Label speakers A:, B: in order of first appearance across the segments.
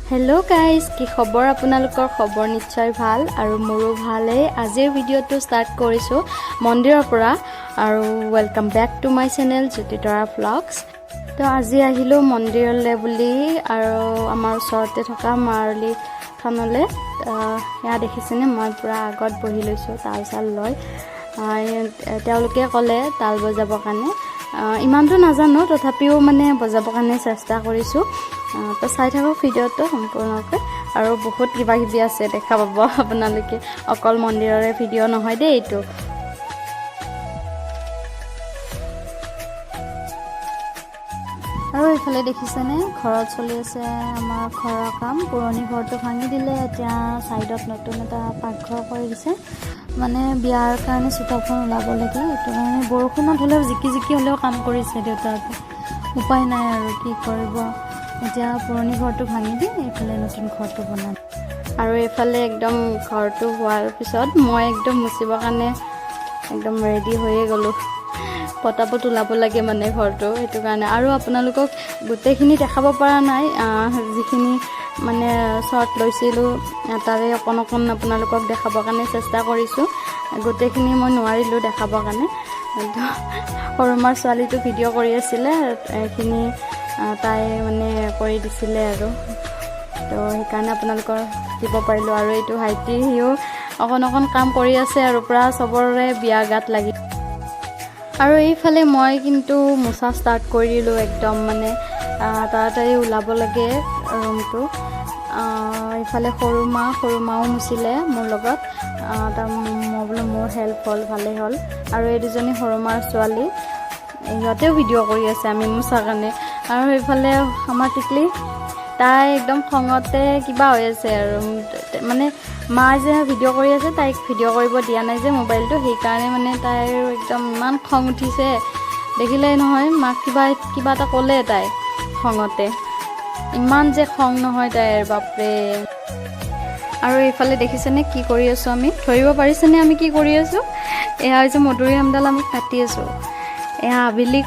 A: hello guys কি খবৰ আপোনালোকৰ খবৰ নিশ্চয় ভাল আৰু মোৰো ভালেই আজিৰ ভিডিওটো ষ্টাৰ্ট কৰিছো মন্দিৰৰ পৰা আৰু welcome back to my channel জ্যোতিতৰা ব্লগছ তো আজি আহিলো মন্দিৰলৈ বুলি আৰু আমাৰ ওচৰতে থকা মাৰলি থানলৈ ইয়া দেখিছেনে মই পুৰা আগত বহি লৈছো তাল চাল লৈ তেওঁলোকে ক'লে তাল বজাবৰ কাৰণে ইমানটো নাজানো তথাপিও মানে বজাবৰ কাৰণে চেষ্টা কৰিছো তো চাই থাকক ভিডিওটো সম্পূৰ্ণকৈ আৰু বহুত কিবা কিবি আছে দেখা পাব আপোনালোকে অকল মন্দিৰৰে ভিডিও নহয় দেই এইটো আৰু এইফালে দেখিছেনে ঘৰত চলি আছে আমাৰ ঘৰৰ কাম পুৰণি ঘৰটো ভাঙি দিলে এতিয়া সাইডত নতুন এটা পাকঘৰ কৰি দিছে মানে বিয়াৰ কাৰণে চোতালখন ওলাব লাগে এইটো কাৰণে বৰষুণত হ'লেও জিকি জিকি হ'লেও কাম কৰিছে দেউতাকে উপায় নাই আৰু কি কৰিব এতিয়া পুৰণি ঘৰটো ভাঙি দি এইফালে নতুন ঘৰটো বনাম আৰু এইফালে একদম ঘৰটো হোৱাৰ পিছত মই একদম মুচিবৰ কাৰণে একদম ৰেডি হৈয়ে গ'লো পটাপট ওলাব লাগে মানে ঘৰটো সেইটো কাৰণে আৰু আপোনালোকক গোটেইখিনি দেখাব পৰা নাই যিখিনি মানে শৰ্ট লৈছিলোঁ তাৰে অকণ অকণ আপোনালোকক দেখাবৰ কাৰণে চেষ্টা কৰিছোঁ গোটেইখিনি মই নোৱাৰিলোঁ দেখাবৰ কাৰণে সৰুমাৰ ছোৱালীটো ভিডিঅ' কৰি আছিলে এইখিনি তাই মানে কৰি দিছিলে আৰু তো সেইকাৰণে আপোনালোকৰ দিব পাৰিলোঁ আৰু এইটো ভাইটি সিও অকণ অকণ কাম কৰি আছে আৰু পুৰা চবৰে বিয়া গাত লাগি আৰু এইফালে মই কিন্তু মোচা ষ্টাৰ্ট কৰি দিলোঁ একদম মানে তাড়াতাড়ি ওলাব লাগে ৰুমটো এইফালে সৰুমাও মুচিলে মোৰ লগত তাৰ মই বোলো মোৰ হেল্প হ'ল ভালেই হ'ল আৰু এই দুজনী সৰুমাৰ ছোৱালী ইহঁতেও ভিডিঅ' কৰি আছে আমি মোচাৰ কাৰণে আৰু এইফালে আমাৰ টিকলি তাই একদম খঙতে কিবা হৈ আছে আৰু মানে মা যে ভিডিঅ' কৰি আছে তাইক ভিডিঅ' কৰিব দিয়া নাই যে মোবাইলটো সেইকাৰণে মানে তাইৰ একদম ইমান খং উঠিছে দেখিলে নহয় মাক কিবা এটা ক'লে তাই খঙতে ইমান যে খং নহয় তাইৰ বাপৰে আৰু এইফালে দেখিছেনে কি কৰি আছোঁ আমি ধৰিব পাৰিছেনে আমি কি কৰি আছোঁ এয়া হৈছে মধুৰিআমডাল আমি কাটি আছোঁ এয়া আবেলি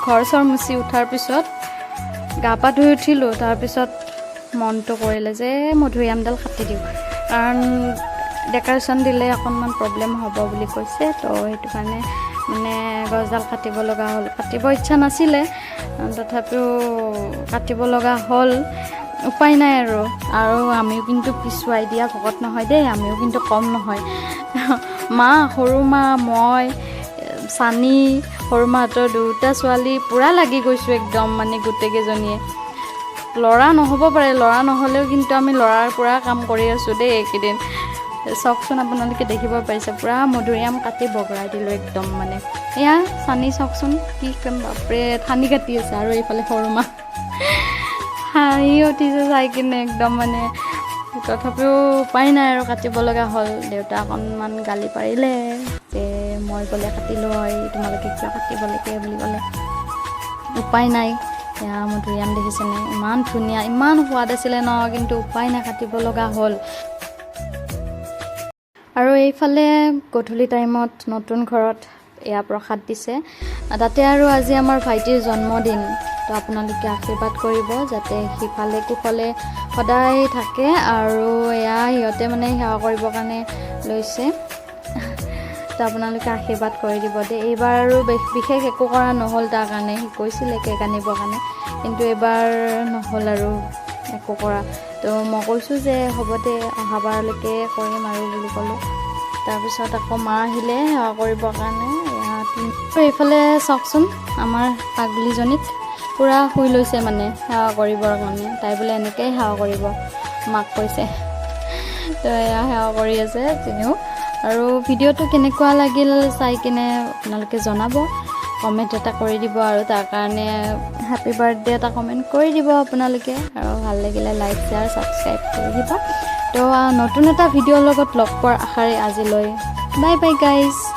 A: ঘৰ চৰ মুচি উঠাৰ পিছত গা পা ধুই উঠিলোঁ তাৰপিছত মনটো কৰিলে যে মধুৰিআমডাল কাটি দিওঁ কাৰণ ডেক'ৰেশ্যন দিলে অকণমান প্ৰব্লেম হ'ব বুলি কৈছে তো সেইটো কাৰণে মানে গছডাল কাটিব লগা হ'ল কাটিব ইচ্ছা নাছিলে তথাপিও কাটিব লগা হ'ল উপায় নাই আৰু আমিও কিন্তু পিছুৱাই দিয়া ভকত নহয় দেই আমিও কিন্তু কম নহয় মা সৰু মা মই চানী সৰু মাহঁতৰ দুটা ছোৱালী পূৰা লাগি গৈছোঁ একদম মানে গোটেইকেইজনীয়ে ল'ৰা নহ'ব পাৰে ল'ৰা নহ'লেও কিন্তু আমি ল'ৰাৰ পৰা কাম কৰি আছোঁ দেই এইকেইদিন চাওকচোন আপোনালোকে দেখিব পাৰিছে পূৰা মধুৰিআম কাটি বগৰাই দিলোঁ একদম মানে এয়া চানী চাওকচোন কি ক'ম বাপৰে ঠানি কাটি আছে আৰু এইফালে সৰু মা হাঁহি উঠিছে চাই কিনে একদম মানে তথাপিও উপায় নাই আৰু কাটিব লগা হ'ল দেউতা অকণমান গালি পাৰিলে যে মই গ'লে কাটিলোঁ হয় তোমালোকে কিয় কাটিব লাগে বুলি ক'লে উপায় নাই এয়া মধুৰিআম দেখিছেনে ইমান ধুনীয়া ইমান সোৱাদ আছিলে ন কিন্তু উপায় নাই কাটিব লগা হ'ল আৰু এইফালে গধূলি টাইমত নতুন ঘৰত এয়া প্ৰসাদ দিছে তাতে আৰু আজি আমাৰ ভাইটিৰ জন্মদিন তো আপোনালোকে আশীৰ্বাদ কৰিব যাতে সিফালে কুশলে সদায় থাকে আৰু এয়া সিহঁতে মানে সেৱা কৰিবৰ কাৰণে লৈছে তো আপোনালোকে আশীৰ্বাদ কৰি দিব দেই এইবাৰ আৰু বিশেষ একো কৰা নহ'ল তাৰ কাৰণে সি কৈছিলে কেক আনিবৰ কাৰণে কিন্তু এইবাৰ নহ'ল আৰু একো কৰা তো মই কৈছোঁ যে হ'ব দে অহাবাৰলৈকে কৰিম আৰু বুলি ক'লোঁ তাৰপিছত আকৌ মা আহিলে সেৱা কৰিবৰ কাৰণে এইফালে চাওকচোন আমাৰ পাগলীজনীক পূৰা শুই লৈছে মানে সেৱা কৰিবৰ কাৰণে তাই বোলে এনেকৈয়ে সেৱা কৰিব মাক কৈছে তো এয়া সেৱা কৰি আছে তেনেও আৰু ভিডিঅ'টো কেনেকুৱা লাগিল চাই কিনে আপোনালোকে জনাব কমেণ্ট এটা কৰি দিব আৰু তাৰ কাৰণে হেপী বাৰ্থডে এটা কমেণ্ট কৰি দিব আপোনালোকে আৰু ভাল লাগিলে লাইক শ্বেয়াৰ ছাবস্ক্ৰাইব কৰি দিব তো নতুন এটা ভিডিঅ'ৰ লগত লগ পোৱাৰ আশাৰে আজিলৈ বাই বাই গাইজ